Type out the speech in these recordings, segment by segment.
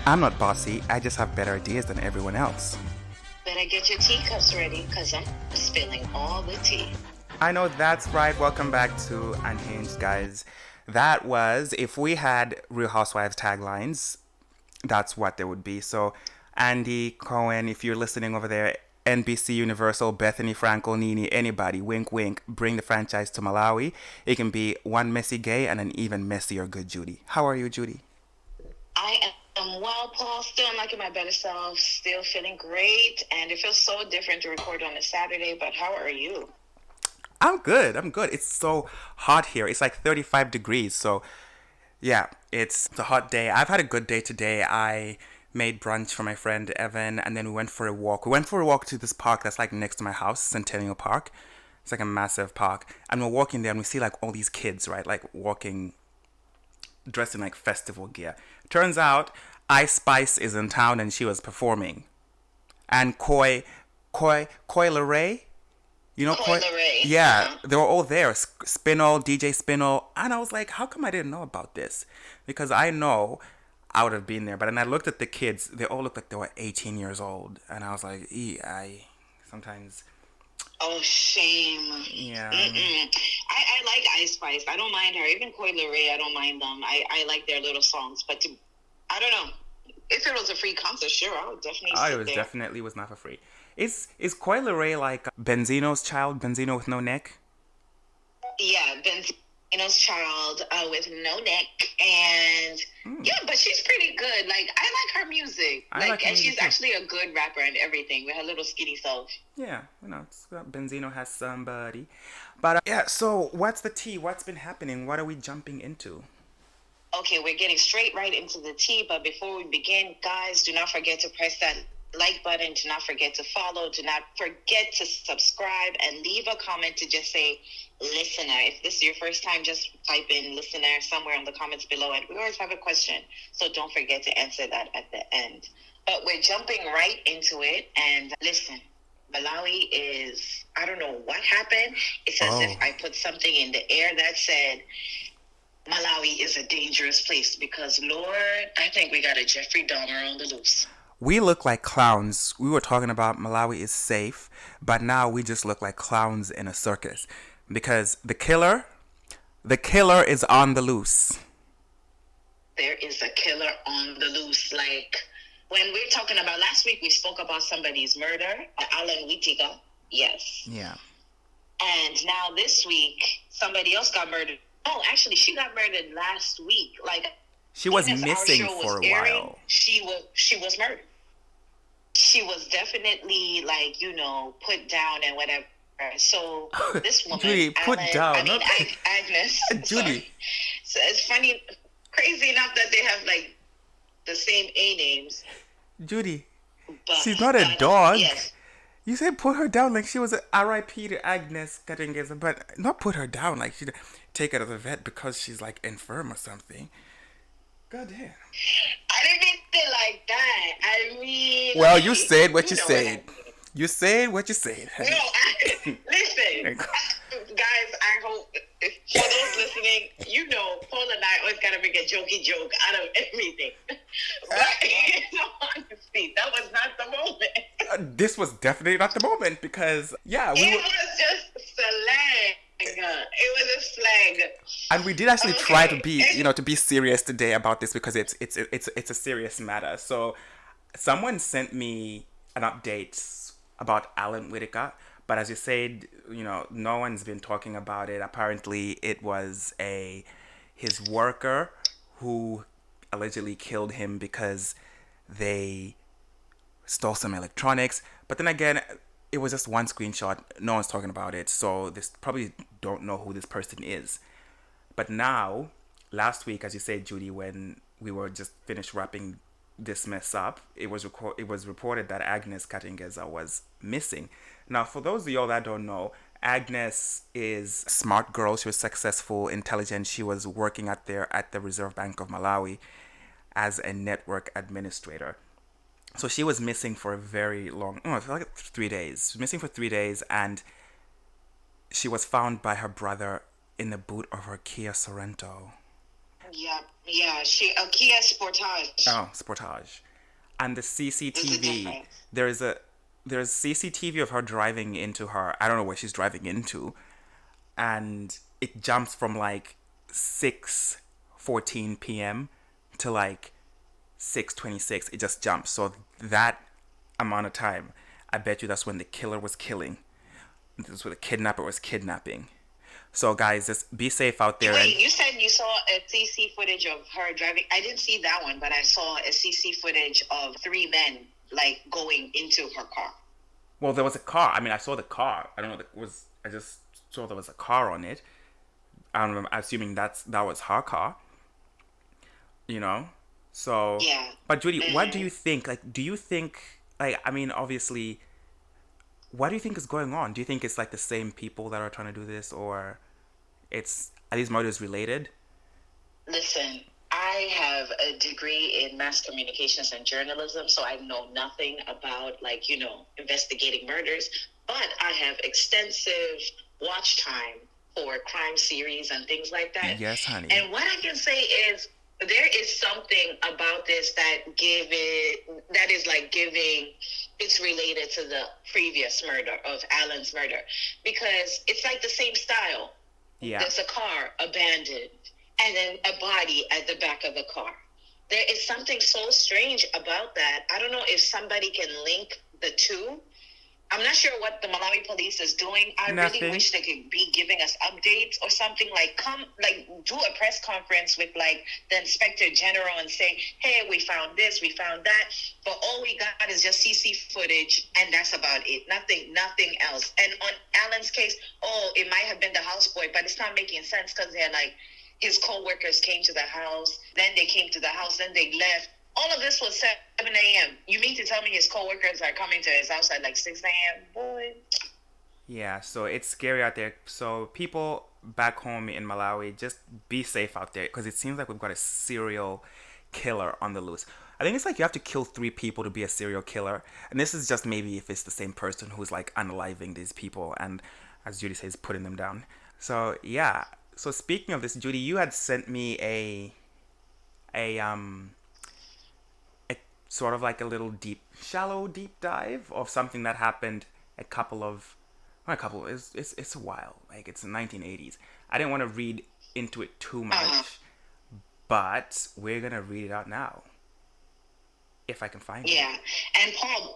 I'm not bossy, I just have better ideas than everyone else. Better get your teacups ready, because I'm spilling all the tea. I know that's right. Welcome back to Unhinged, guys. That was, if we had Real Housewives taglines, that's what they would be. So, Andy, Cohen, if you're listening over there, NBC Universal, Bethany Frankel, Nene, anybody, wink, wink, bring the franchise to Malawi. It can be one messy gay and an even messier good Judy. How are you, Judy? I am well, Paul. Still not in my better self. Still feeling great. And it feels so different to record on a Saturday. But how are you? I'm good. I'm good. It's so hot here. It's like 35 degrees. So, yeah, it's a hot day. I've had a good day today. I made brunch for my friend Evan, and then we went for a walk. We went for a walk to this park that's like next to my house, Centennial Park. It's like a massive park. And we're walking there, and we see like all these kids, right? Like walking dressed in like festival gear. Turns out Ice Spice is in town and she was performing. And Koi Leray, you know Coil Ray. Yeah, they were all there. Spinel, DJ Spinel, and I was like, how come I didn't know about this? Because I know I would have been there. But then I looked at the kids; they all looked like they were 18 years old, and I was like, I sometimes. Oh, shame. Yeah. I like Ice Spice. I don't mind her. Even Coil Ray, I don't mind them. I like their little songs. But I don't know. If it was a free concert, sure, I would definitely sit It was there. definitely was not for free. Is Koi Leray like Benzino's child? Benzino with no neck? Yeah, Benzino's child with no neck, and yeah, but she's pretty good. Like I like her music, I like her and music she's too. actually a good rapper and everything with her little skinny self. Yeah, Benzino has somebody. But yeah, so what's the tea? What's been happening? What are we jumping into? Okay, we're getting straight right into the tea, but before we begin, guys, do not forget to press that like button. Do not forget to follow. Do not forget to subscribe and leave a comment to just say listener. If this is your first time, just type in listener somewhere in the comments below. And we always have a question, so don't forget to answer that at the end. But we're jumping right into it. And listen, Malawi is, I don't know what happened. It's as if I put something in the air that said, Malawi is a dangerous place because, Lord, I think we got a Jeffrey Dahmer on the loose. We look like clowns. We were talking about Malawi is safe, but now we just look like clowns in a circus. Because the killer is on the loose. There is a killer on the loose. Like, when we're talking about last week, we spoke about somebody's murder, Alan Whittaker. Yes. Yeah. And now this week, somebody else got murdered. Oh, actually, she got murdered last week. Like, She was as our missing show for was a airing, while. She was murdered. She was definitely like, put down and whatever. So this woman, Judy, put down. Agnes. Judy. Sorry. So it's funny, crazy enough that they have like the same A names. Judy, But she's not a dog. Yes. You said put her down like she was a R.I.P. to Agnes Cuttingers, but not put her down like she'd take her to the vet because she's like infirm or something. God damn. I didn't mean it like that. I mean. Well, you said what you know said. what I mean. You said what you said. No, listen, guys, I hope, for those listening, Paul and I always got to make a jokey joke out of everything. But, honestly, that was not the moment. This was definitely not the moment because, yeah, It was just slang. It was a slang. And we did actually try to be serious today about this because it's a serious matter. So someone sent me an update about Alan Whittaker, but as you said, no one's been talking about it. Apparently, it was his worker who allegedly killed him because they stole some electronics. But then again, it was just one screenshot. No one's talking about it, so they probably don't know who this person is. But now, last week, as you said, Judy, when we were just finished wrapping this mess up, it was reported that Agnes Katingeza was missing. Now, for those of y'all that don't know, Agnes is a smart girl. She was successful, intelligent. She was working at the Reserve Bank of Malawi as a network administrator. So she was missing for a very long, like 3 days. She was missing for 3 days, and she was found by her brother in the boot of her Kia Sorento. Yeah, yeah. A Kia Sportage Oh, Sportage. And the is the CCTV, difference. there is a there's CCTV of her driving into her. I don't know where she's driving into, and it jumps from like 6:14 p.m. to like 6:26. It just jumps. So that amount of time, I bet you that's when the killer was killing. That's when the kidnapper was kidnapping. So guys, just be safe out there. And Wait, you said you saw a CC footage of her driving. I didn't see that one, but I saw a CC footage of three men like going into her car. well, there was a car. I mean, I saw the car. I don't know. Was I just saw there was a car on it. I'm assuming that was her car. You know. So, Yeah. but Judy, what do Mm-hmm. you think? Like, do you think like I mean, obviously, what do you think is going on? Do you think it's like the same people that are trying to do this, or it's are these murders related? Listen, I have a degree in mass communications and journalism, so I know nothing about investigating murders, but I have extensive watch time for crime series and things like that. Yes, honey. And what I can say is there is something about this that is like giving it's related to the previous murder of Alan's murder because it's like the same style. Yeah. There's a car abandoned and then a body at the back of the car. There is something so strange about that. I don't know if somebody can link the two. I'm not sure what the Malawi police is doing. I really Nothing. wish they could be giving us updates or something do a press conference with like the inspector general and say, hey, we found this, we found that. But all we got is just CC footage and that's about it. Nothing else. And on Alan's case, it might have been the houseboy, but it's not making sense because they're like, his co-workers came to the house, then they came to the house, then they left. All of this was 7 a.m. You mean to tell me his co-workers are coming to his house at like 6 a.m.? Boy. Yeah, so it's scary out there. So people back home in Malawi, just be safe out there because it seems like we've got a serial killer on the loose. I think it's like you have to kill 3 people to be a serial killer, and this is just maybe if it's the same person who's like unaliving these people and, as Judy says, putting them down. So yeah. So speaking of this, Judy, you had sent me a a sort of like a little shallow deep dive of something that happened a couple of not a couple. It's a while. Like it's the 1980s. I didn't want to read into it too Uh-huh. much, but we're gonna read it out now if I can find it. Yeah, and Paul,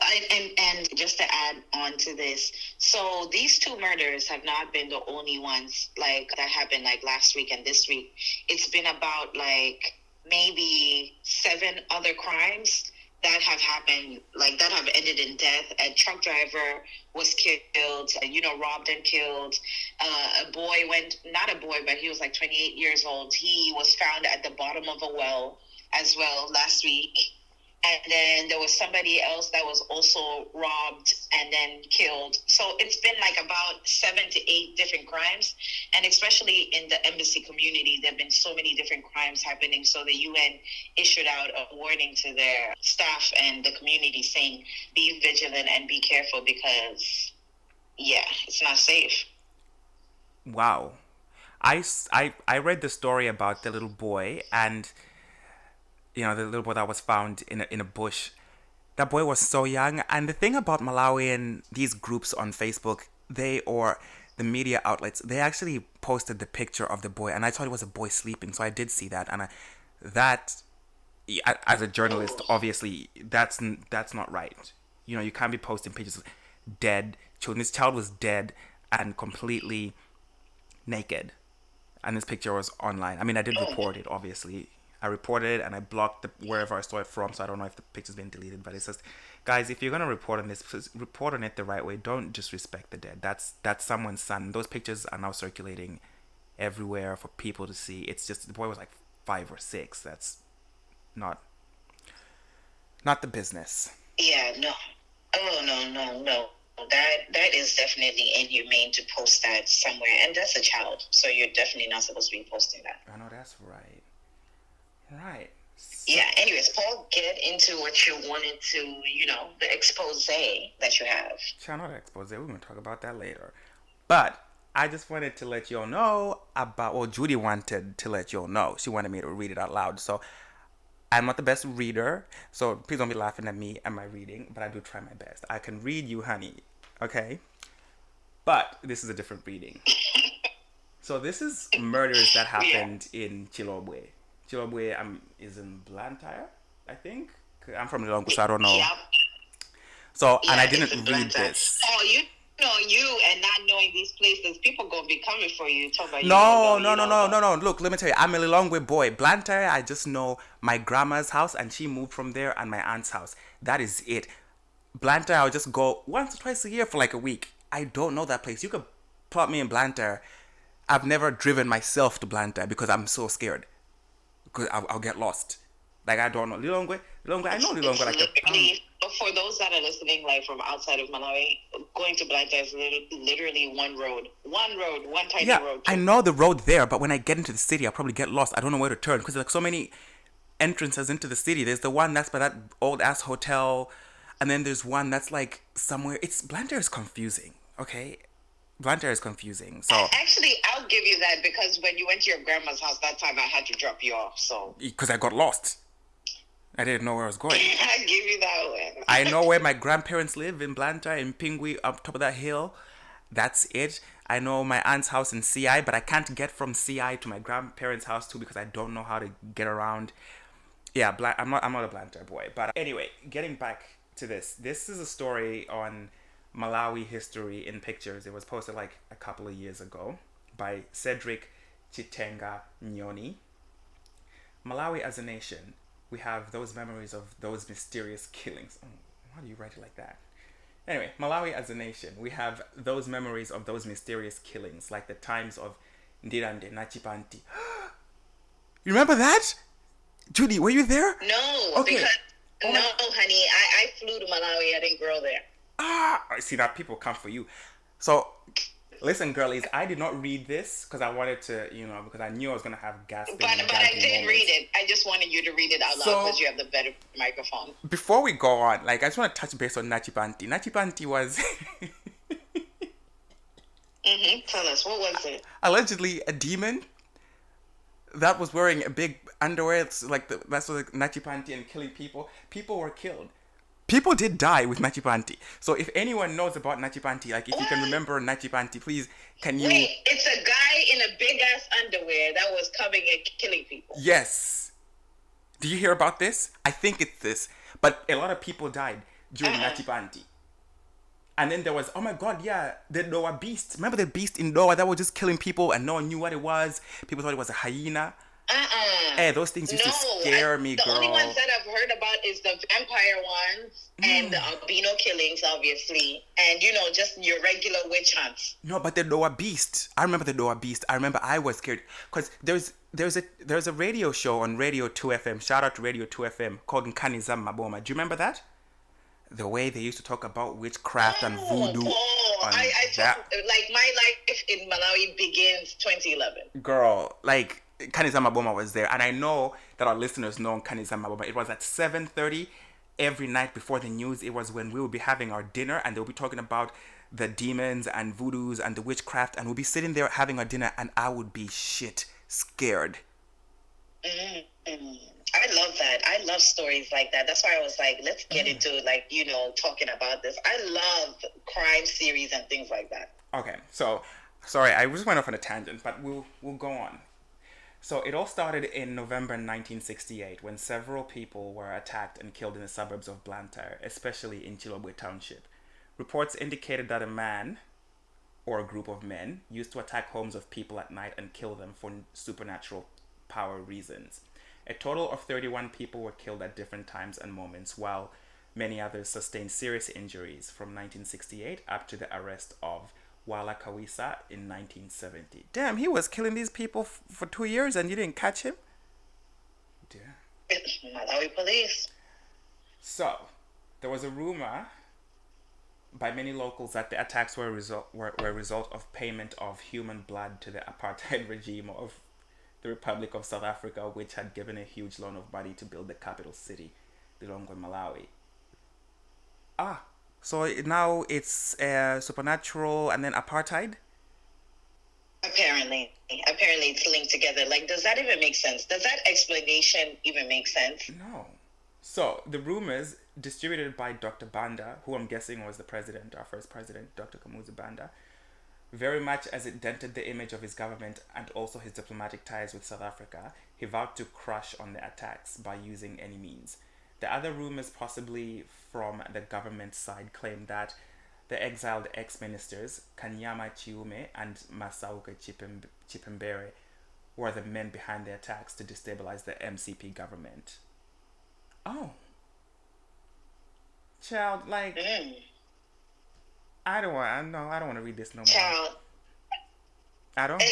and just to add on to this, so these two murders have not been the only ones like that happened like last week and this week. It's been about like maybe 7 other crimes that have happened, like that have ended in death. A truck driver was killed, robbed and killed. A boy not a boy, but he was like 28 years old. He was found at the bottom of a well as well last week. And then there was somebody else that was also robbed and then killed. So it's been like about 7 to 8 different crimes. And especially in the embassy community, there have been so many different crimes happening. So the UN issued out a warning to their staff and the community saying, be vigilant and be careful because, yeah, it's not safe. Wow. I read the story about the little boy and the little boy that was found in a bush. That boy was so young. And the thing about Malawi and these groups on Facebook, or the media outlets, they actually posted the picture of the boy, and I thought it was a boy sleeping. So I did see that, and that, as a journalist, obviously that's not right. You can't be posting pictures of dead children. This child was dead and completely naked, and this picture was online. I mean, I did report it, obviously. I reported it and I blocked wherever I saw it from, so I don't know if the picture's been deleted. But it's just, guys, if you're gonna report on this, please report on it the right way. Don't disrespect the dead. That's someone's son. Those pictures are now circulating everywhere for people to see. It's just the boy was like 5 or 6. That's not not the business. Yeah, no. Oh, no, no, no. That is definitely inhumane to post that somewhere. And that's a child. So you're definitely not supposed to be posting that. I know that's right. Right. So, Yeah, anyways, Paul, get into what you wanted to, the expose that you have. channel expose. We're gonna talk about that later. But I just wanted to let you all know about. Well, Judy wanted to let you all know. She wanted me to read it out loud. So I'm not the best reader, so please don't be laughing at me and my reading. But I do try my best. I can read you, honey. Okay. But this is a different reading. So this is murders that Yeah. happened in Chilobwe. Chilobwe is in Blantyre, I think. I'm from Lilongwe, so I don't know. Yeah. So, and I Yeah, it's didn't in read Blantyre. this. Oh, you know you and not knowing these places, people gonna be coming for you. Talk about No, no, you no, don't no, know. no, no. Look, let me tell you, I'm a Lilongwe boy. Blantyre, I just know my grandma's house, and she moved from there, and my aunt's house. That is it. Blantyre, I'll just go once or twice a year for like a week. I don't know that place. You could plot me in Blantyre. I've never driven myself to Blantyre because I'm so scared. Because I'll get lost. Like, I don't know. Lilongwe, I know Lilongwe It's like the palm. literally, for those that are listening, like from outside of Malawi, going to Blantyre is literally one tiny Yeah, road I too. know the road there, but when I get into the city, I'll probably get lost. I don't know where to turn because there's like so many entrances into the city. There's the one that's by that old ass hotel, and then there's one that's like somewhere. It's Blantyre is confusing. Okay, Blantyre is confusing. So Actually, I'll give you that because when you went to your grandma's house that time, I had to drop you off. So because I got lost, I didn't know where I was going. I give you that I one. know where my grandparents live in Blantyre, in Pingui, up top of that hill. That's it. I know my aunt's house in CI, but I can't get from CI to my grandparents' house too because I don't know how to get around. Yeah, I'm not a Blantyre boy. But anyway, getting back to this. This is a story on Malawi history in pictures. It was posted like a couple of years ago by Cedric Chitenga Nyoni. Malawi as a nation, we have those memories of those mysterious killings. Oh, why do you write it like that? Anyway, Malawi as a nation, we have those memories of those mysterious killings, like the times of Ndirande Nachipanti. You remember that? Judy, were you there? No, Okay. because Oh no, my. honey, I flew to Malawi. I didn't grow there. Ah, I see that people come for you. So, listen, girlies, I did not read this because I wanted to, because I knew I was gonna have gasping and But I gagging did read moments. it. I just wanted you to read it out loud So, because you have the better microphone. before we go on, like, I just want to touch base on Nachipanti. Nachipanti was Tell us, what was it? allegedly a demon that was wearing a big underwear. It's like that's like Nachipanti and killing people. People were killed. People did die with Nachipanti. So if anyone knows about Nachipanti, like if you can What? remember Nachipanti, please can you? Wait, it's a guy in a big ass underwear that was coming and killing people. Yes. Do you hear about this? I think it's this. But a lot of people died during Uh-uh. Nachipanti. And then there was, oh my god, yeah, the Dowa Beast. Remember the beast in Dowa that was just killing people and no one knew what it was? People thought it was a hyena. Uh-uh. Hey, those things used No, to scare me, the only ones girl. that I've heard about is the vampire ones and the albino killings, obviously, and just your regular witch hunts. No, but the Dowa Beast. I remember the Dowa Beast. I remember I was scared because there's a radio show on Radio 2 FM. Shout out to Radio 2 FM called Nkanizam Maboma. Do you remember that? The way they used to talk about witchcraft and voodoo Oh, on I that. told like my life in Malawi begins 2011. Girl, like Kanizama Boma was there, and I know that our listeners know Kanizama Boma. It was at 7:30 every night before the news. It was when we would be having our dinner, and they'll be talking about the demons and voodoos and the witchcraft, and we'll be sitting there having our dinner, and I would be shit scared. Mm. I love that. I love stories like that. That's why I was like, let's get into talking about this. I love crime series and things like that. Okay, so sorry, I just went off on a tangent, but we'll go on. So it all started in November 1968 when several people were attacked and killed in the suburbs of Blantyre, especially in Chilobwe Township. Reports indicated that a man, or a group of men, used to attack homes of people at night and kill them for supernatural power reasons. A total of 31 people were killed at different times and moments, while many others sustained serious injuries from 1968 up to the arrest of Wala Kawisa in 1970. Damn, he was killing these people for 2 years and you didn't catch him? Dear. Malawi police. So, there was a rumor by many locals that the attacks were a result of payment of human blood to the apartheid regime of the Republic of South Africa, which had given a huge loan of money to build the capital city, Lilongwe, Malawi. Ah, so now it's supernatural and then apartheid? Apparently it's linked together. Like, does that even make sense? Does that explanation even make sense? No. So the rumors distributed by Dr. Banda, who I'm guessing was the president, our first president, Dr. Kamuzu Banda, very much as it dented the image of his government and also his diplomatic ties with South Africa, he vowed to crush on the attacks by using any means. The other rumors, possibly from the government side, claim that the exiled ex-ministers Kanyama Chiume and Masauke Chipembere were the men behind the attacks to destabilize the MCP government. Oh, child, like I don't want. I don't want to read this no more. Child, I don't.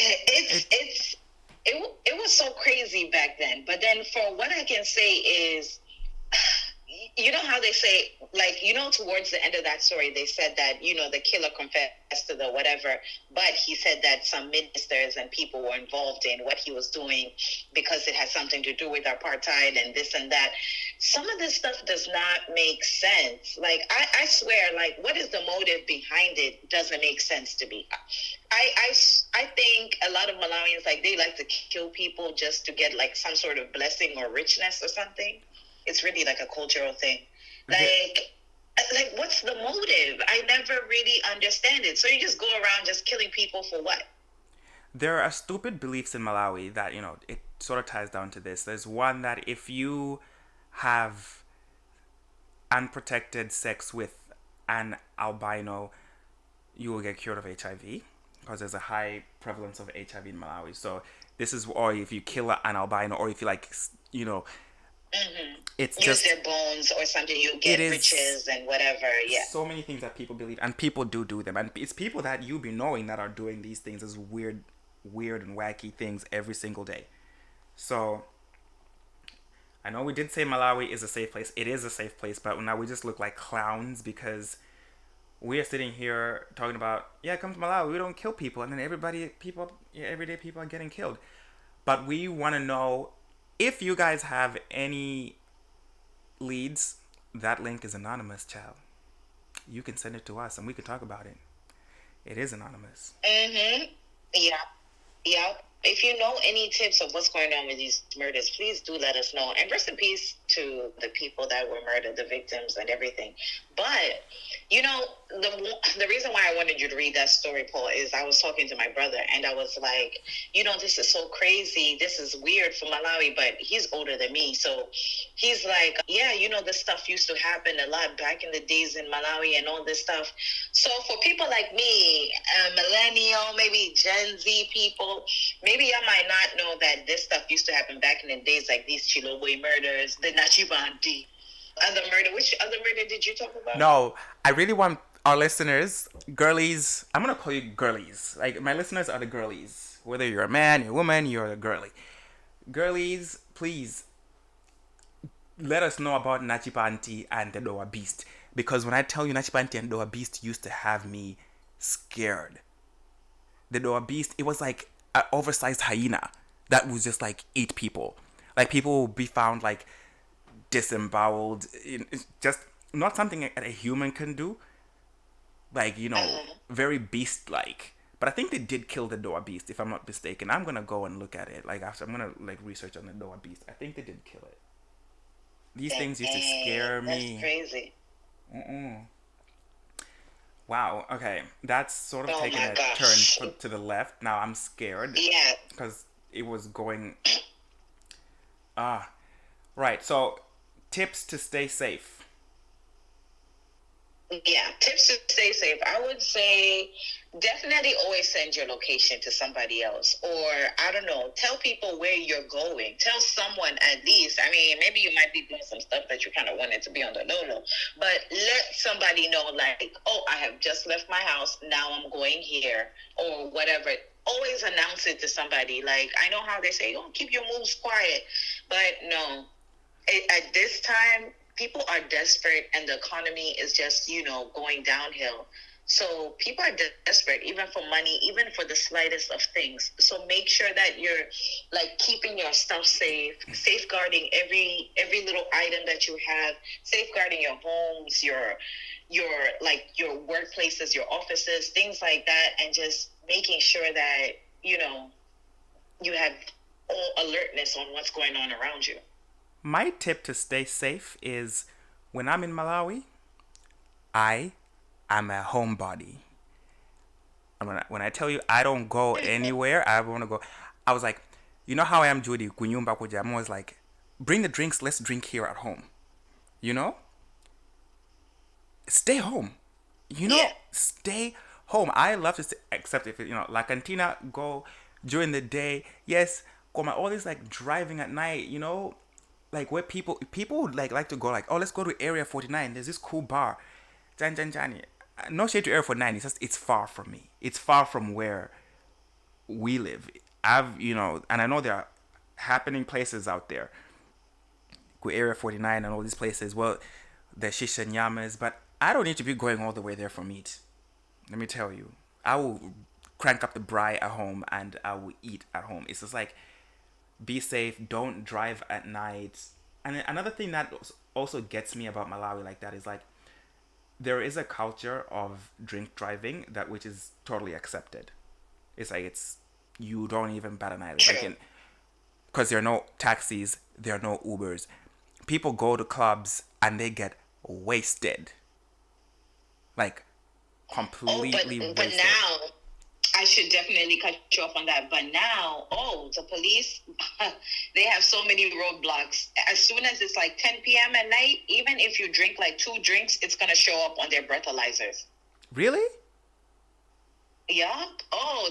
it was so crazy back then. But then, for what I can say is, you know how they say, like, towards the end of that story, they said that, the killer confessed to the whatever, but he said that some ministers and people were involved in what he was doing because it had something to do with apartheid and this and that. Some of this stuff does not make sense. Like, I swear, like, what is the motive behind it doesn't make sense to me. I think a lot of Malawians, like, they like to kill people just to get, like, some sort of blessing or richness or something. It's really like a cultural thing. Like what's the motive? I never really understand it. So you just go around just killing people for what? There are stupid beliefs in Malawi that, it sort of ties down to this. There's one that if you have unprotected sex with an albino, you will get cured of HIV because there's a high prevalence of HIV in Malawi. So this is, or if you kill an albino, or if you it's use just their bones or something, you get riches and whatever. Yeah, so many things that people believe, and people do them, and it's people that you be knowing that are doing these things as weird and wacky things every single day. So I know we did say Malawi is a safe place. It is a safe place, but now we just look like clowns because we are sitting here talking about, yeah, come to Malawi, we don't kill people, and then everyday people are getting killed. But we want to know if you guys have any leads. That link is anonymous, child. You can send it to us and we can talk about it. It is anonymous. Yeah. Yeah. If you know any tips of what's going on with these murders, please do let us know. And rest in peace to the people that were murdered, the victims and everything. But, the reason why I wanted you to read that story, Paul, is I was talking to my brother and I was like, this is so crazy. This is weird for Malawi, but he's older than me. So he's like, yeah, this stuff used to happen a lot back in the days in Malawi and all this stuff. So for people like me, millennial, maybe Gen Z people, maybe I might not know that this stuff used to happen back in the days, like these Chiloboy murders, the Nachipanti, other murder. Which other murder did you talk about? No, I really want our listeners, girlies. I'm gonna call you girlies. Like, my listeners are the girlies. Whether you're a man, you're a woman, you're a girly. Girlies, please let us know about Nachipanti and the Dowa Beast. Because when I tell you Nachipanti and Dowa Beast used to have me scared. The Dowa Beast, it was like an oversized hyena that would just like eat people. Like, people would be found like disemboweled. It's just not something that a human can do. Like, very beast-like. But I think they did kill the Dowa Beast, if I'm not mistaken. I'm gonna go and look at it. Like, after I'm gonna like research on the Dowa Beast. I think they did kill it. These things used to scare me. That's crazy. Wow. Okay, that's sort of taking a turn to the left. Now I'm scared. Yeah. Because it was going. Right. So, tips to stay safe. Yeah, tips to stay safe. I would say definitely always send your location to somebody else. Or, I don't know, tell people where you're going. Tell someone at least. I mean, maybe you might be doing some stuff that you kind of wanted to be on the low. But let somebody know, like, oh, I have just left my house. Now I'm going here. Or whatever. Always announce it to somebody. Like, I know how they say, oh, keep your moves quiet. But no. At this time, people are desperate and the economy is just, going downhill. So people are desperate, even for money, even for the slightest of things. So make sure that you're like keeping your stuff safe, safeguarding every little item that you have, safeguarding your homes, your workplaces, your offices, things like that, and just making sure that you know, you have all alertness on what's going on around you. My tip to stay safe is when I'm in Malawi, I am a homebody. And when I tell you I don't go anywhere, I want to go. I was like, you know how I am, Judy. Kunyumba kuja. I'm always like, bring the drinks. Let's drink here at home. You know, stay home. You know, Yeah. stay home. I love to stay, except if La Cantina go during the day. Yes, come all this like driving at night. You know, like where people would like to go like, oh, let's go to Area 49. There's this cool bar. Jan Jan Jani. No shade to Area 49. It's just it's far from me. It's far from where we live. And I know there are happening places out there. Area 49 and all these places. Well, the shisha nyamas, but I don't need to be going all the way there for meat. Let me tell you. I will crank up the braai at home and I will eat at home. It's just like, be safe, don't drive at night. And another thing that also gets me about Malawi like that is like, there is a culture of drink driving that which is totally accepted. It's like you don't even bat an eye. Like because there are no taxis, there are no Ubers. People go to clubs and they get wasted. Like Oh, completely but wasted. now I should definitely cut you off on that. But now, the police, they have so many roadblocks. As soon as it's like 10 p.m. at night, even if you drink like 2 drinks, it's gonna show up on their breathalyzers. Really? Yeah. Oh,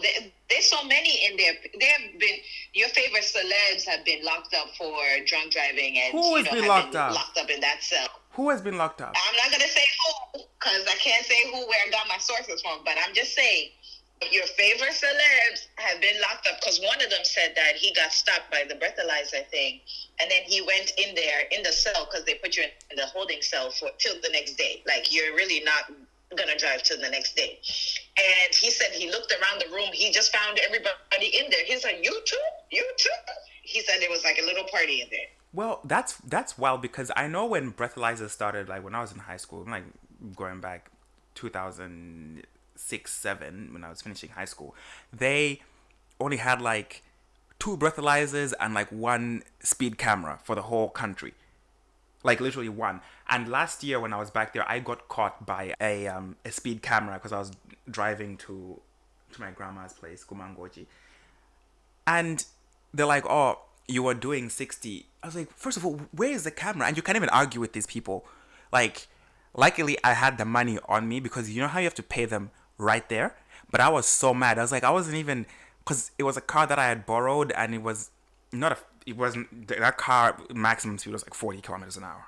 there's so many in there. There have been your favorite celebs have been locked up for drunk driving, and Who has been have locked been up? locked up in that cell. Who has been locked up? I'm not gonna say who, because I can't say who where I got my sources from. But I'm just saying, your favorite celebs have been locked up because one of them said that he got stopped by the breathalyzer thing, and then he went in there in the cell because they put you in the holding cell till the next day. Like you're really not gonna drive till the next day. And he said he looked around the room. He just found everybody in there. He's like, you too. He said there was like a little party in there. Well, that's wild because I know when breathalyzers started, like when I was in high school, like going back 2006, 7, when I was finishing high school, they only had like 2 breathalyzers and like 1 speed camera for the whole country. Like literally 1. And last year when I was back there, I got caught by a speed camera because I was driving to my grandma's place, Kumangoji. And they're like, oh, you were doing 60. I was like, first of all, where is the camera? And you can't even argue with these people. Like, luckily, I had the money on me because you know how you have to pay them right there? But I was so mad. I was like, I wasn't even, because it was a car that I had borrowed and it was not a, it wasn't, that car maximum speed was like 40 kilometers an hour.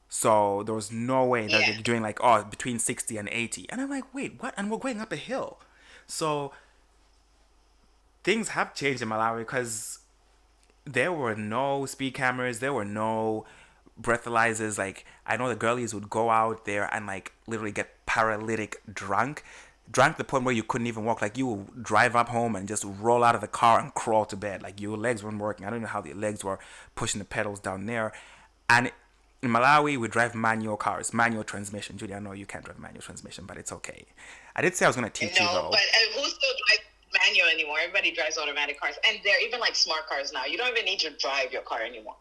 So there was no way that they're doing like, oh, between 60 and 80. And I'm like, wait, what? And we're going up a hill. So things have changed in Malawi because there were no speed cameras, there were no breathalyzers. Like I know the girlies would go out there and like literally get paralytic drunk to the point where you couldn't even walk. Like you would drive up home and just roll out of the car and crawl to bed. Like your legs weren't working. I don't know how the legs were pushing the pedals down there. And in Malawi, we drive manual cars, manual transmission. Judy, I know you can't drive manual transmission, but it's okay. I did say I was going to teach you No, though. but who still drives manual anymore? Everybody drives automatic cars, and they're even like smart cars now. You don't even need to drive your car anymore.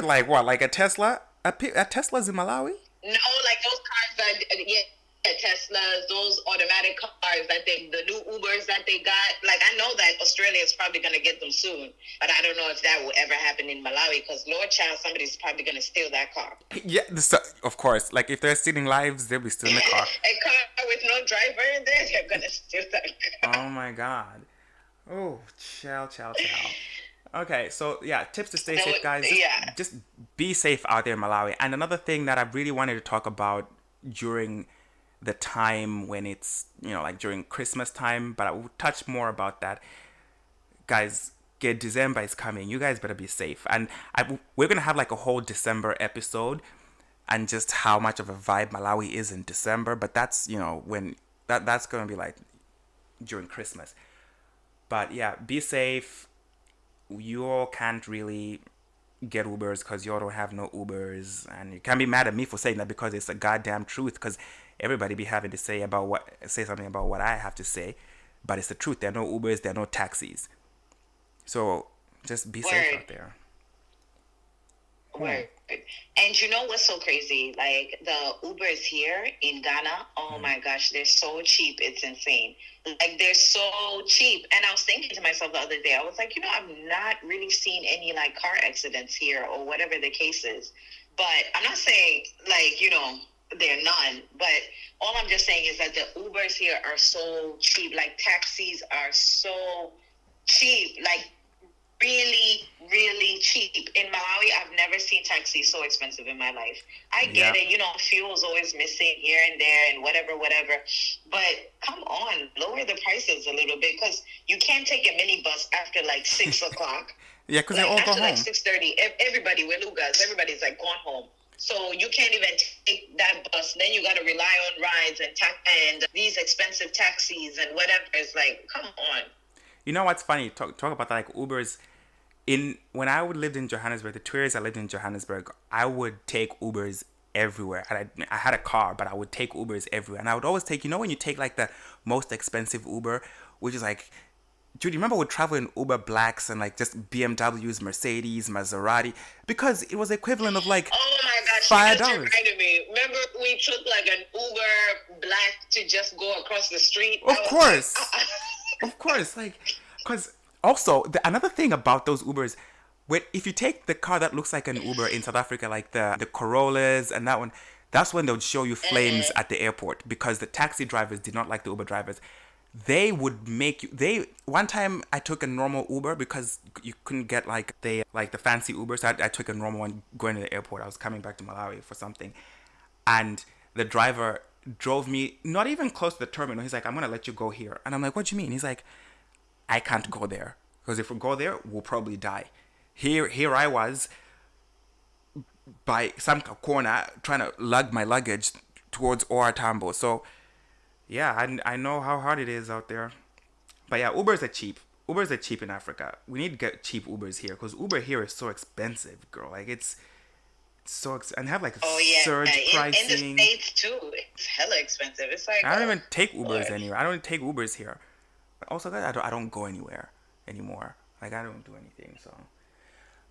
Like what? Like a Tesla? A Tesla's in Malawi? No, like those cars that Teslas, those automatic cars that the new Ubers that they got. Like I know that Australia is probably gonna get them soon, but I don't know if that will ever happen in Malawi because Lord child, somebody's probably gonna steal that car. Yeah, of course. Like if they're stealing lives, they'll be stealing the car. A car with no driver in there, they're gonna steal that car. Oh my god. Oh, chow. Okay, so yeah, tips to stay safe, guys. Just be safe out there in Malawi. And another thing that I really wanted to talk about during the time when it's, like during Christmas time, but I will touch more about that. Guys, December is coming. You guys better be safe. And we're going to have like a whole December episode and just how much of a vibe Malawi is in December. But that's, when that's going to be like during Christmas. But yeah, be safe. You all can't really get Ubers because you all don't have no Ubers, and you can't be mad at me for saying that because it's a goddamn truth. Because everybody be having to say something about what I have to say. but it's the truth. There are no Ubers, there are no taxis. So just be safe Word. out there. Word. And you know what's so crazy? Like the Ubers here in Ghana, oh my gosh, they're so cheap. It's insane. Like they're so cheap. And I was thinking to myself the other day, I was like, I've not really seen any like car accidents here or whatever the case is. But I'm not saying like, there are none. But all I'm just saying is that the Ubers here are so cheap. Like taxis are so cheap. Like really, really cheap. In Malawi, I've never seen taxis so expensive in my life. I Yeah. get it, fuel's always missing here and there and whatever. But come on, lower the prices a little bit because you can't take a minibus after like 6 o'clock. Yeah, because they Like all go after like home. 6:30, everybody, we're Lugas, everybody's like gone home. So you can't even take that bus. Then you got to rely on rides and these expensive taxis and whatever. It's like, come on. You know what's funny? Talk about that, like Ubers. When I would lived in Johannesburg, the 2 years I lived in Johannesburg, I would take Ubers everywhere. And I had a car, but I would take Ubers everywhere. And I would always take, when you take like the most expensive Uber, which is like, Judy, remember we would travel in Uber Blacks and like just BMWs, Mercedes, Maserati, because it was equivalent of like Oh my gosh, you just $5. reminded me. Remember we took like an Uber Black to just go across the street? Of I was course. like, Of course, like, because also another thing about those Ubers, if you take the car that looks like an Uber in South Africa, like the Corollas and that one, that's when they would show you flames at the airport because the taxi drivers did not like the Uber drivers. They would make you. One time I took a normal Uber because you couldn't get the fancy Uber, so I took a normal one going to the airport. I was coming back to Malawi for something, and the driver drove me not even close to the terminal. He's like, I'm gonna let you go here. And I'm like, what do you mean? He's like, I can't go there. Because if we go there, we'll probably die. Here I was by some corner trying to lug my luggage towards OR Tambo. So yeah, I know how hard it is out there. But yeah, Ubers are cheap. Ubers are cheap in Africa. We need to get cheap Ubers here because Uber here is so expensive, girl. Like it's and have like oh yeah, surge in the pricing. States too, it's hella expensive. It's like, I don't even take Ubers Lord. anywhere. I don't even take Ubers here. Also, guys, I don't go anywhere anymore. Like I don't do anything. So,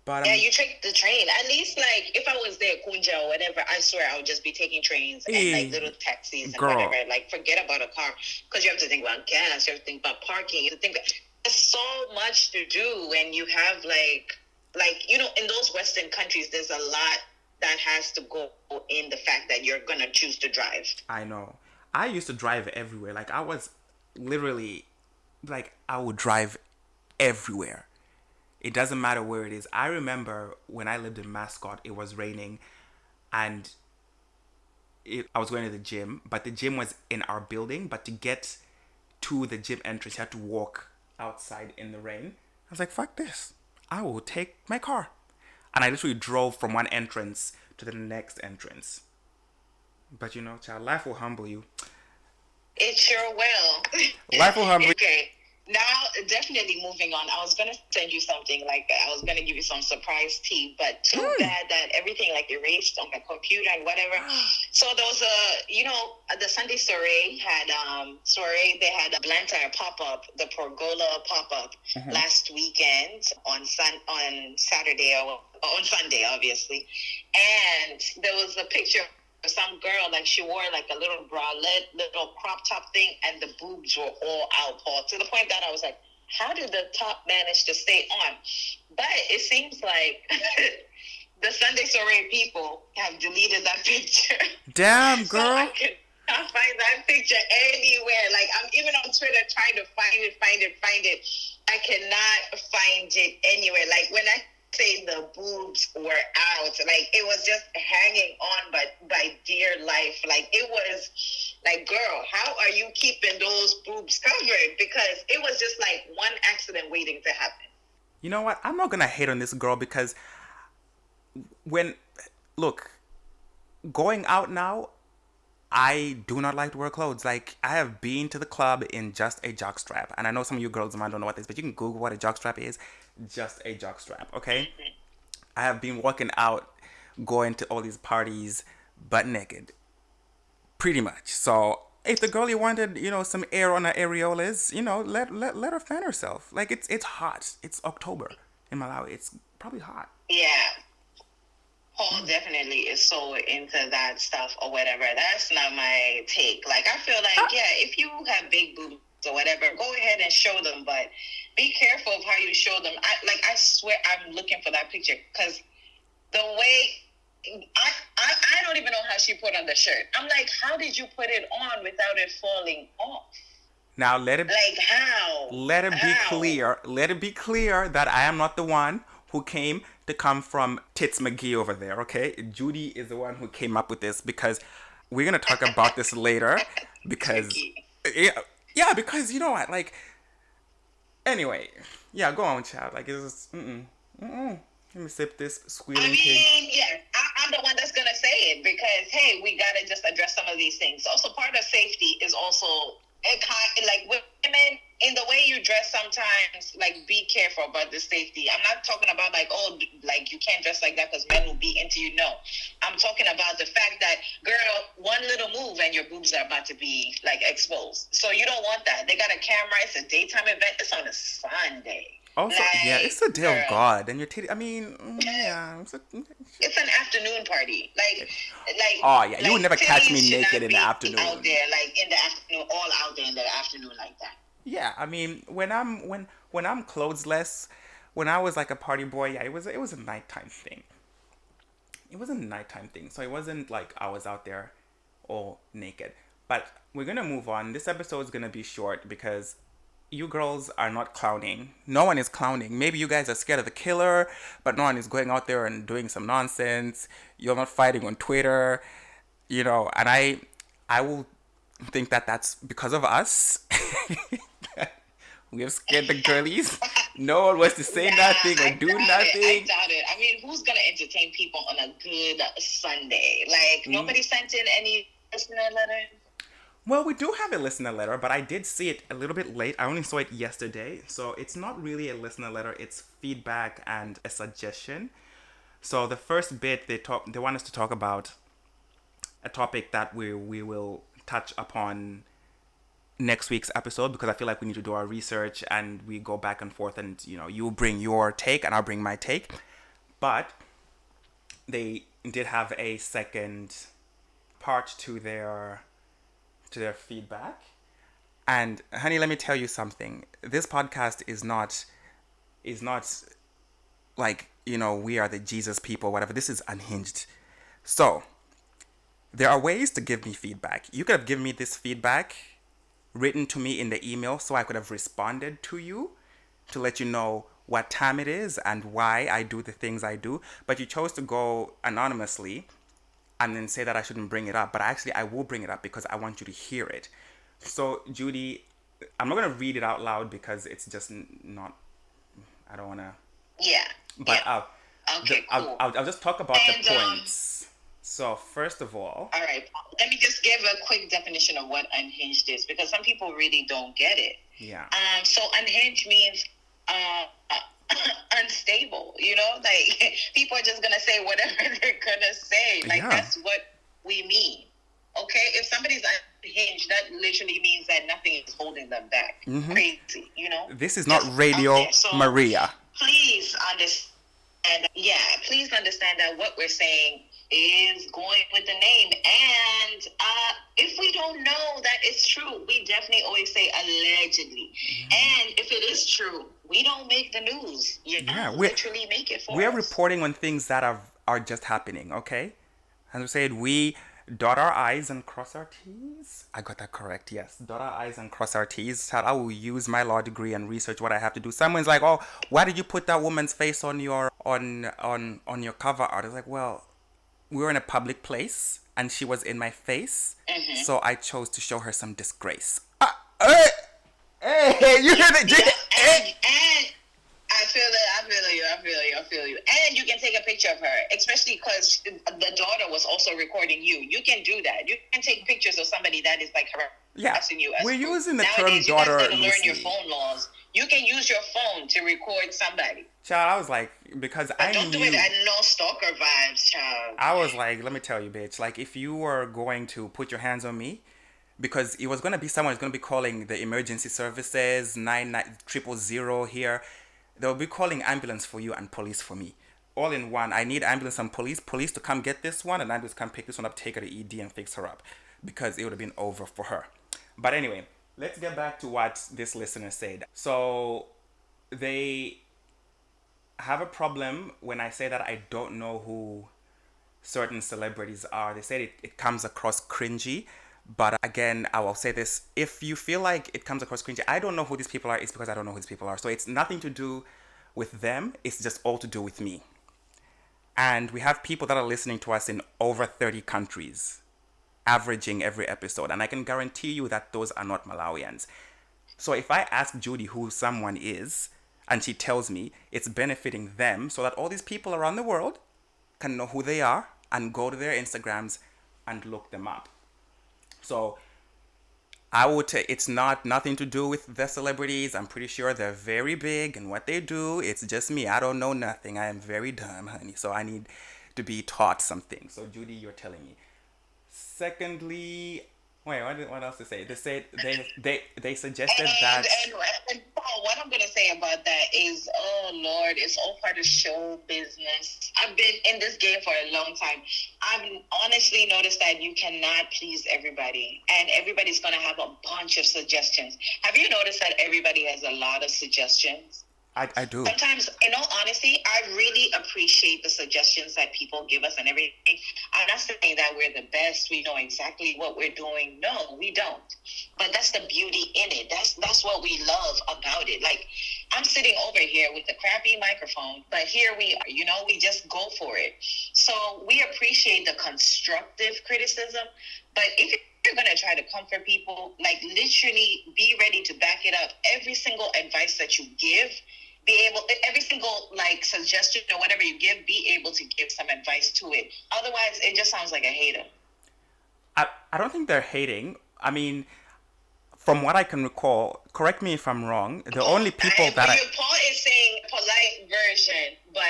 but Yeah, you take the train. At least, like, if I was there, Kunja or whatever, I swear I would just be taking trains and like little taxis and girl, whatever. Like, forget about a car because you have to think about gas, you have to think about parking, you have to think there's so much to do when you have in those Western countries, there's a lot that has to go in the fact that you're gonna choose to drive. I know. I used to drive everywhere. Like I was literally, like I would drive everywhere. It doesn't matter where it is. I remember when I lived in Mascot, it was raining, and I was going to the gym, but the gym was in our building. But to get to the gym entrance, you had to walk outside in the rain. I was like, fuck this. I will take my car. And I literally drove from one entrance to the next entrance. But child, life will humble you. It sure will. Life will humble you. Okay. Now, definitely moving on. I was going to send you something, like I was going to give you some surprise tea, but too bad that everything like erased on the computer and whatever. So there was the Sunday soiree they had a Blantyre pop-up, the Pergola pop-up last weekend on Saturday or on Sunday, obviously. And there was a picture some girl, like she wore like a little bralette, little crop top thing, and the boobs were all out, Paul, to the point that I was like, how did the top manage to stay on? But it seems like the Sunday soiree people have deleted that picture. Damn, girl. So I cannot find that picture anywhere. Like I'm even on Twitter trying to find it. I cannot find it anywhere. Like when I say the boobs were out, like it was just hanging on by dear life. Like it was like, girl, how are you keeping those boobs covered? Because it was just like one accident waiting to happen. You know what? I'm not gonna hate on this girl because going out now, I do not like to wear clothes. Like, I have been to the club in just a jockstrap. And I know some of you girls might don't know what this is, but you can Google what a jockstrap is. Just a jockstrap, okay? I have been walking out, going to all these parties, butt naked. Pretty much. So, If the girlie wanted, some air on her areolas, let her fan herself. Like it's hot. It's October in Malawi. It's probably hot. Yeah. Paul definitely is so into that stuff or whatever. That's not my take. Like, I feel like, yeah, if you have big boobs or whatever, go ahead and show them, but be careful of how you show them. I swear I'm looking for that picture because the way I don't even know how she put on the shirt. I'm like, how did you put it on without it falling off? Now Like, how? Let it be clear. Let it be clear that I am not the one who came to come from Tits McGee over there, okay? Judy is the one who came up with this because we're gonna talk about this later. Because yeah, because you know what, like, anyway, yeah, go on, child. Like, it's just, let me sip this squealing pig. Yeah, I'm the one that's gonna say it because hey, we gotta just address some of these things. Also, part of safety is also like women in the way you dress. Sometimes, like, be careful about the safety. I'm not talking about like, oh, like you can't dress like that because men will be into you. No, I'm talking about the fact that, girl, one little move and your boobs are about to be like exposed. So you don't want that. They got a camera. It's a daytime event. It's on a Sunday. Also, like, yeah, it's the day of God, and your titty. I mean, yeah, it's an afternoon party. Like. Oh yeah, you would like, never catch me naked in the afternoon. Out there, like in the afternoon, all out there in the afternoon, like that. Yeah, I mean, when I'm clothesless, when I was like a party boy, yeah, it was a nighttime thing. It was a nighttime thing, so it wasn't like I was out there all naked. But we're gonna move on. This episode is gonna be short because you girls are not clowning. No one is clowning. Maybe you guys are scared of the killer, but no one is going out there and doing some nonsense. You're not fighting on Twitter, and I will think that that's because of us. We have scared the girlies. No one wants to say nothing or do nothing. I doubt it. I mean, who's gonna entertain people on a good Sunday? Like, nobody sent in any listener letter? Well, we do have a listener letter, but I did see it a little bit late. I only saw it yesterday. So it's not really a listener letter. It's feedback and a suggestion. So the first bit, they want us to talk about a topic that we will touch upon next week's episode, because I feel like we need to do our research and we go back and forth, and you bring your take and I'll bring my take. But they did have a second part to their feedback. And honey, let me tell you something. This podcast is not like, we are the Jesus people, whatever. This is unhinged. So there are ways to give me feedback. You could have given me this feedback written to me in the email, so I could have responded to you to let you know what time it is and why I do the things I do. But you chose to go anonymously and then say that I shouldn't bring it up. But actually, I will bring it up because I want you to hear it. So, Judy, I'm not going to read it out loud because it's just not, I don't want to. Yeah. But yeah. Cool. I'll just talk about the points. So, first of all right, let me just give a quick definition of what unhinged is, because some people really don't get it. Yeah. So unhinged means unstable, like people are just gonna say whatever they're gonna say. Like, that's what we mean. Okay, if somebody's unhinged, that literally means that nothing is holding them back. Mm-hmm. Crazy, This is not Radio Maria. Please understand. Yeah, please understand that what we're saying is going with the name, and if we don't know that it's true, we definitely always say allegedly. Mm-hmm. And if it is true, we don't make the news. We literally make it for us. We're reporting on things that are just happening, okay? As we said, we dot our I's and cross our T's. I got that correct, yes. Dot our I's and cross our T's. I will use my law degree and research what I have to do. Someone's like, oh, why did you put that woman's face on your on your cover art? I was like, well, we were in a public place and she was in my face, so I chose to show her some disgrace. Hey, you hear that? Yeah, and I feel you. And you can take a picture of her, especially because the daughter was also recording you. You can do that. You can take pictures of somebody that is like harassing you. We're using the term nowadays, daughter. You guys gotta learn your phone laws. You can use your phone to record somebody. Child, I was like, because I don't do it at no stalker vibes, child. I was like, let me tell you, bitch. Like, if you were going to put your hands on me, because it was going to be someone who's going to be calling the emergency services 99000 here. They'll be calling ambulance for you and police for me, all in one. I need ambulance and police to come get this one, and ambulance come pick this one up, take her to ED and fix her up, because it would have been over for her. But anyway, let's get back to what this listener said. So they have a problem when I say that I don't know who certain celebrities are. They said it comes across cringy. But again, I will say this. If you feel like it comes across cringy, I don't know who these people are. It's because I don't know who these people are. So it's nothing to do with them. It's just all to do with me. And we have people that are listening to us in over 30 countries, averaging every episode. And I can guarantee you that those are not Malawians. So if I ask Judy who someone is, and she tells me, it's benefiting them so that all these people around the world can know who they are and go to their Instagrams and look them up. So I would say it's nothing to do with the celebrities. I'm pretty sure they're very big and what they do. It's just me. I don't know nothing. I am very dumb, honey. So I need to be taught something. So Judy, you're telling me. Secondly, wait, what else to say? They said they suggested that. And Paul, what I'm gonna say about that is, oh Lord, it's all part of show business. I've been in this game for a long time. I've honestly noticed that you cannot please everybody, and everybody's gonna have a bunch of suggestions. Have you noticed that everybody has a lot of suggestions? I do. Sometimes, in all honesty, I really appreciate the suggestions that people give us and everything. I'm not saying that we're the best. We know exactly what we're doing. No, we don't. But that's the beauty in it. That's what we love about it. Like, I'm sitting over here with a crappy microphone, but here we are. We just go for it. So we appreciate the constructive criticism. But if you're going to try to comfort people, like, literally be ready to back it up. Every single advice that you give, every single suggestion or whatever you give, be able to give some advice to it. Otherwise, it just sounds like a hater. I don't think they're hating. I mean, from what I can recall, correct me if I'm wrong, the only people Paul is saying polite version, but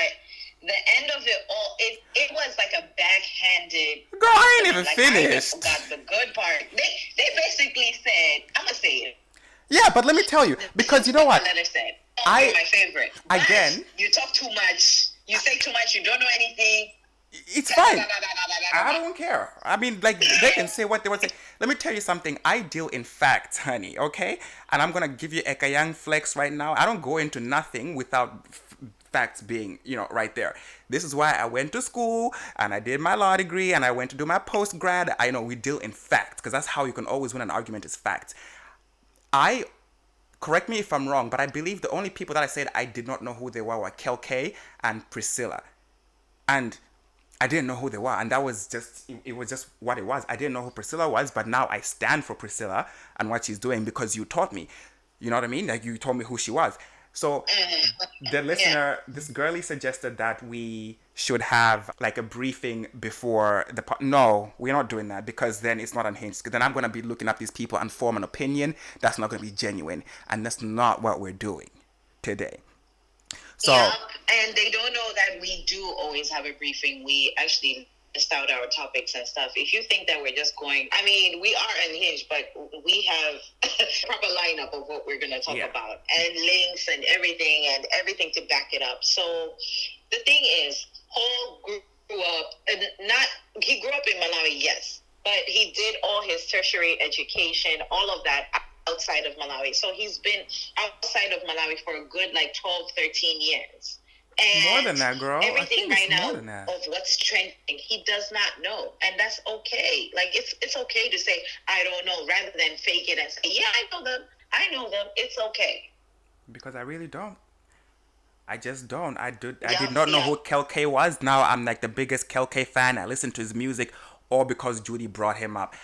the end of it all, it was like a backhanded. Girl, I ain't even finished. I got the good part. They basically said, I'm gonna say it. Yeah, but let me tell you, because you know what? The letter said, you're my favorite. Again, you talk too much. You say too much. You don't know anything. It's fine. I don't care. I mean, like, they can say what they want to say. Let me tell you something. I deal in facts, honey, okay? And I'm going to give you a young flex right now. I don't go into nothing without facts being, right there. This is why I went to school and I did my law degree and I went to do my post-grad. I know we deal in facts because that's how you can always win an argument is facts. Correct me if I'm wrong, but I believe the only people that I said I did not know who they were Kelkay and Priscilla. And I didn't know who they were, and that was just, it was just what it was. I didn't know who Priscilla was, but now I stand for Priscilla and what she's doing because you taught me. You know what I mean? Like, you told me who she was. So the listener, this girlie suggested that we should have like a briefing before no, we're not doing that because then it's not unhinged. Because then I'm going to be looking up these people and form an opinion. That's not going to be genuine. And that's not what we're doing today. So, yeah, and they don't know that we do always have a briefing. We actually list out our topics and stuff. If you think that we're just going, I mean, we are unhinged, but we have a proper lineup of what we're going to talk about and links and everything to back it up. So the thing is, Paul grew up, he grew up in Malawi, yes, but he did all his tertiary education, all of that outside of Malawi. So he's been outside of Malawi for a good 12, 13 years. And more than that, girl. Everything right now of what's trending, he does not know. And that's okay. Like, it's okay to say, I don't know, rather than fake it and say, yeah, I know them. It's okay. Because I really don't. I just don't. I did not know who Kelkay was. Now I'm like the biggest Kelkay fan. I listen to his music all because Judy brought him up.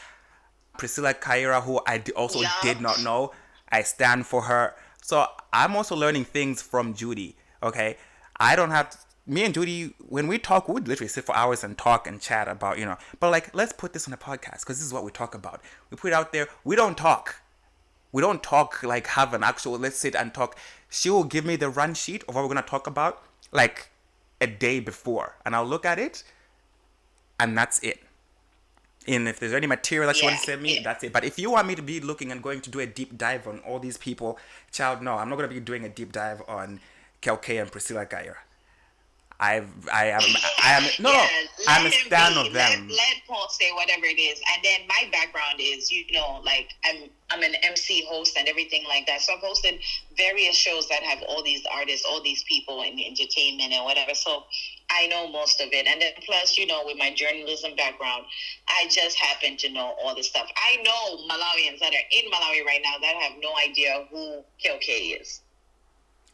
Priscilla Kaira, who I also did not know. I stand for her. So I'm also learning things from Judy, okay? I don't have me and Judy, when we talk, we would literally sit for hours and talk and chat about, but let's put this on a podcast because this is what we talk about. We put it out there. We don't talk. We don't talk have an actual, let's sit and talk. She will give me the run sheet of what we're going to talk about a day before. And I'll look at it and that's it. And if there's any material that you want Yeah, to send me, yeah. that's it. But if you want me to be looking and going to do a deep dive on all these people, child, no, I'm not going to be doing a deep dive on Kelke and Priscilla Geyer. I am no, no, Yeah, I'm a let him stan be. of Let them. Paul say whatever it is. And then my background is, like I'm an MC host and everything like that. So I've hosted various shows that have all these artists, all these people in entertainment and whatever. So I know most of it. And then plus, with my journalism background, I just happen to know all this stuff. I know Malawians that are in Malawi right now that have no idea who KOK is.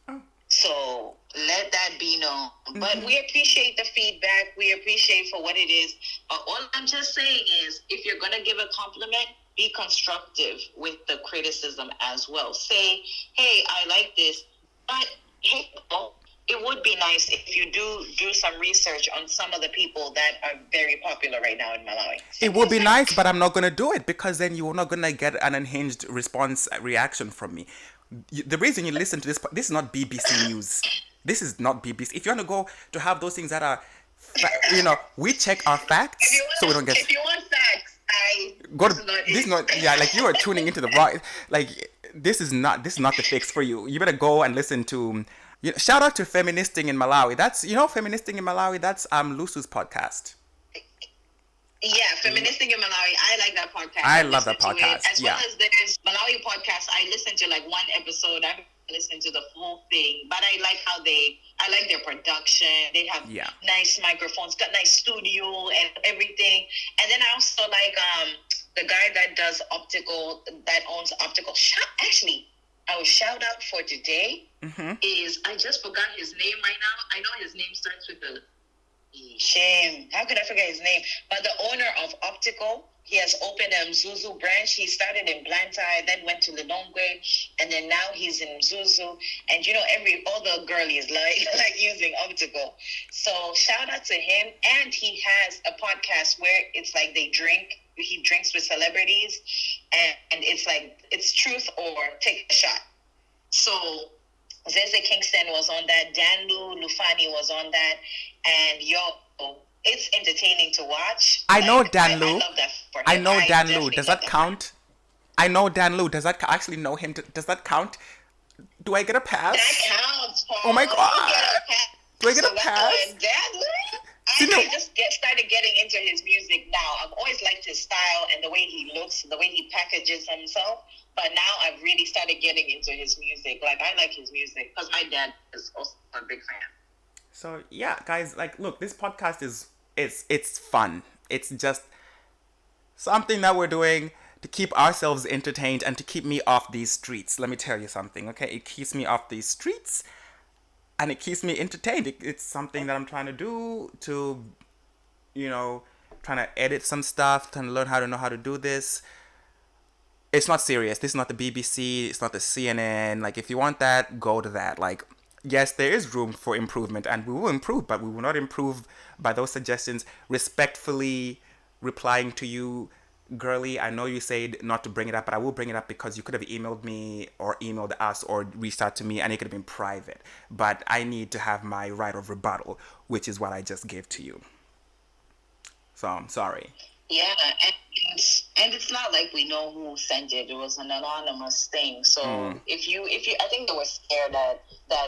Oh. So let that be known. But we appreciate the feedback. We appreciate for what it is. All I'm just saying is, if you're going to give a compliment, be constructive with the criticism as well. Say, hey, I like this, but hey, it would be nice if you do some research on some of the people that are very popular right now in Malawi. It would be nice, but I'm not gonna do it because then you're not gonna get an unhinged response reaction from me. The reason you listen to this is not BBC News. This is not BBC. If you want to go to have those things that are, we check our facts so we don't get. If you want facts, Go to this is not yeah, like you are tuning into the wrong, like this is not the fix for you. You better go and listen to shout out to Feministing in Malawi. That's Feministing in Malawi, that's Lusu's podcast. Yeah, Feministing in Malawi. I like that podcast. I love that listen to podcast. it. As well as there's Malawi podcast. I listened to like one episode. I haven't listened to the full thing, but I like I like their production. They have nice microphones, got nice studio and everything. And then I also like the guy that does that owns optical. Actually, our shout out for today is, I just forgot his name right now. I know his name starts with a shame. How could I forget his name? But the owner of Optical, he has opened a Mzuzu branch. He started in Blantyre, then went to Lilongwe, and then now he's in Mzuzu. And all the girlies like using Optical. So shout out to him. And he has a podcast where it's like he drinks with celebrities, and it's like it's truth or take a shot. So Zeze Kingston was on that. Danlu Lufani was on that. And it's entertaining to watch. I know Dan Lu. I love that for him. I know Dan Lu. Does that count? I know Dan Lu. Does that actually know him? Does that count? Do I get a pass? That counts, Paul. Oh my God. Do I get a pass? Dan Lu? I just started getting into his music now. I've always liked his style and the way he looks, the way he packages himself. But now I've really started getting into his music. Like, I like his music because my dad is also a big fan. So yeah, guys, like, look, this podcast it's fun. It's just something that we're doing to keep ourselves entertained and to keep me off these streets. Let me tell you something, okay? It keeps me off these streets and it keeps me entertained. It's something that I'm trying to do to, trying to edit some stuff, trying to learn how to know how to do this. It's not serious. This is not the BBC. It's not the CNN. Like, if you want that, go to that. Like, yes, there is room for improvement, and we will improve, but we will not improve by those suggestions. Respectfully replying to you, girly, I know you said not to bring it up, but I will bring it up because you could have emailed me or emailed us or reached out to me, and it could have been private. But I need to have my right of rebuttal, which is what I just gave to you. So I'm sorry. Yeah, and it's not like we know who sent it. It was an anonymous thing. So if you, I think they were scared that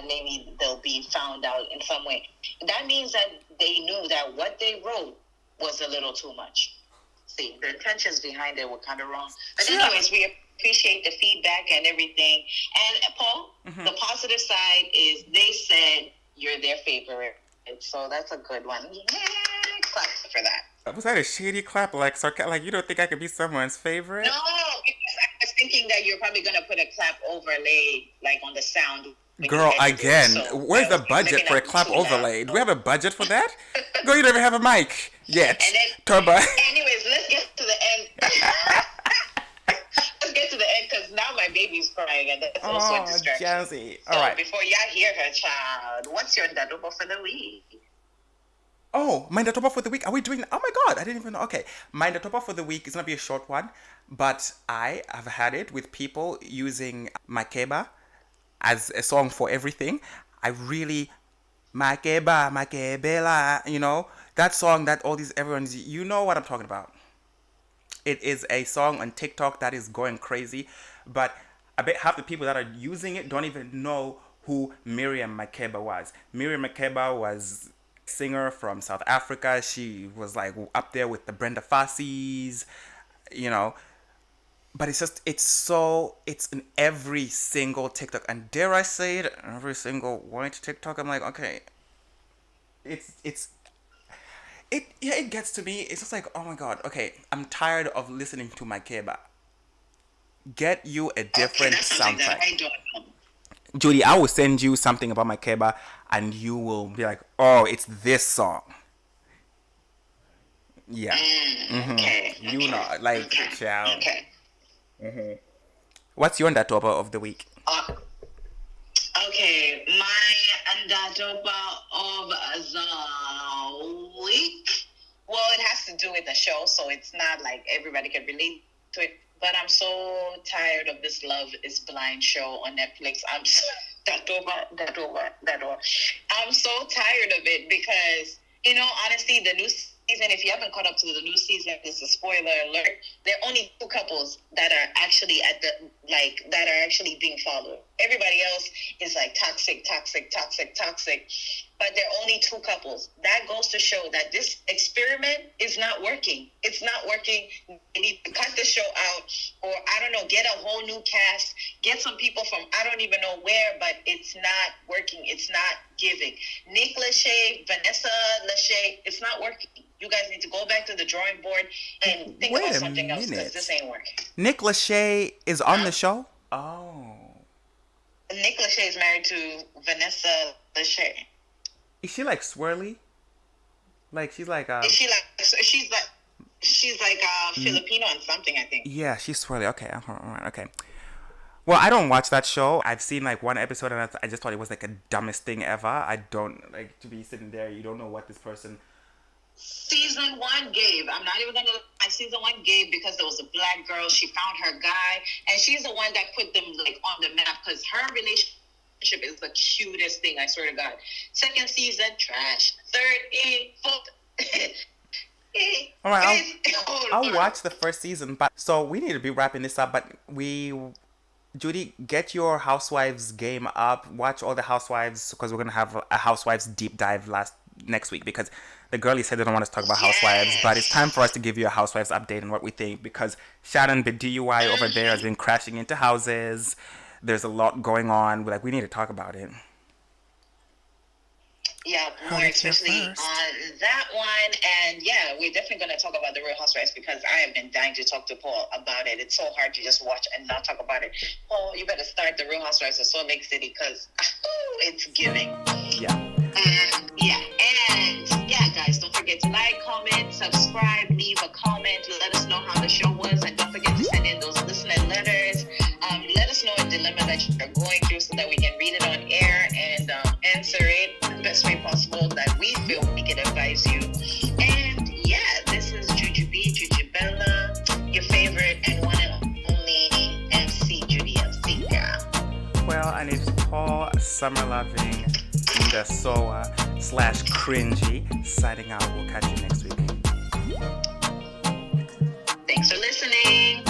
maybe they'll be found out in some way. That means that they knew that what they wrote was a little too much. See, the intentions behind it were kind of wrong. But anyways, we appreciate the feedback and everything. And Paul, the positive side is they said you're their favorite. So that's a good one. Yeah, clap for that. Was that a shady clap? Like, you don't think I could be someone's favorite? No, because I was thinking that you're probably going to put a clap overlay, like, on the sound. Girl, again, where's the budget for a clap overlay? Do we have a budget for that? Girl, you don't even have a mic yet. And then, Turbo. Anyways, let's get to the end. Let's get to the end, because now my baby's crying, and that's also a distraction. Jazzy. So all right. Before y'all hear her, child, what's your dadobo for the week? Oh, my Ndatopa for the week. Are we doing? Oh my God, I didn't even know. Okay, my Ndatopa for the week is gonna be a short one, but I have had it with people using Makeba as a song for everything. I really Makeba, Makebela, that song that all these everyone's. You know what I'm talking about. It is a song on TikTok that is going crazy, but I bet half the people that are using it don't even know who Miriam Makeba was. Miriam Makeba was a singer from South Africa. She was like up there with the Brenda Fassis, you know. But it's in every single TikTok, and dare I say it, every single white TikTok. I'm like, okay, it's it gets to me. It's just like, oh my god, okay, I'm tired of listening to Makeba. Get you a Okay, different that's something that soundtrack. I don't know. Judy, I will send you something about Makeba, and you will be like, oh, it's this song. Yeah. Okay, You know, okay, like, okay, child. okay. What's your Ndatoba of the week? Uh, okay, my Ndadoba of the week. Well, it has to do with the show, so it's not like everybody can relate to it. But I'm so tired of this Love is Blind show on Netflix. That over. I'm so tired of it because, honestly, the new season, if you haven't caught up to the new season, it's a spoiler alert. There are only two couples that are actually that are actually being followed. Everybody else is like toxic. But there are only two couples. That goes to show that this experiment is not working. It's not working. They need to cut the show out, or I don't know, get a whole new cast, get some people from I don't even know where, but it's not working. It's not giving. Nick Lachey, Vanessa Lachey, it's not working. You guys need to go back to the drawing board and think Wait about a something else because minute. this ain't working. Nick Lachey is on the show? Oh. Nick Lachey is married to Vanessa Lachey. Is she like swirly? Like she's like Is she like she's like Filipino and something, I think. yeah, she's swirly. Okay, alright, okay. Well, I don't watch that show. I've seen like one episode and I just thought it was like a dumbest thing ever. I don't like to be sitting there. You don't know what this person. Season 1 gave. I'm not even gonna lie. Season 1 gave because there was a black girl. She found her guy, and she's the one that put them like on the map because her relationship is the cutest thing. I swear to God. Second season, trash. Third, fourth. All right, I'll watch the first season. But so we need to be wrapping this up. But Judy, get your Housewives game up. Watch all the Housewives because we're gonna have a Housewives deep dive next week because the girlies said they don't want us to talk about Housewives, but it's time for us to give you a Housewives update on what we think because Shannon, the DUI over there, has been crashing into houses. There's a lot going on. We need to talk about it. Yeah, more especially on that one. And yeah, we're definitely going to talk about the Real Housewives because I have been dying to talk to Paul about it. It's so hard to just watch and not talk about it. Paul, you better start the Real Housewives of Salt Lake City because it's giving. Yeah. And guys, don't forget to like, comment, subscribe, leave a comment, let us know how the show was, and don't forget to send in those listener letters. Let us know a dilemma that you're going through so that we can read it on air and answer it the best way possible that we feel we can advise you. And this is Juju Bella, your favorite and one and only MC Judy MC girl. Well, and it's Paul Summerloving the Soa /cringy signing out. We'll catch you next week. Thanks for listening.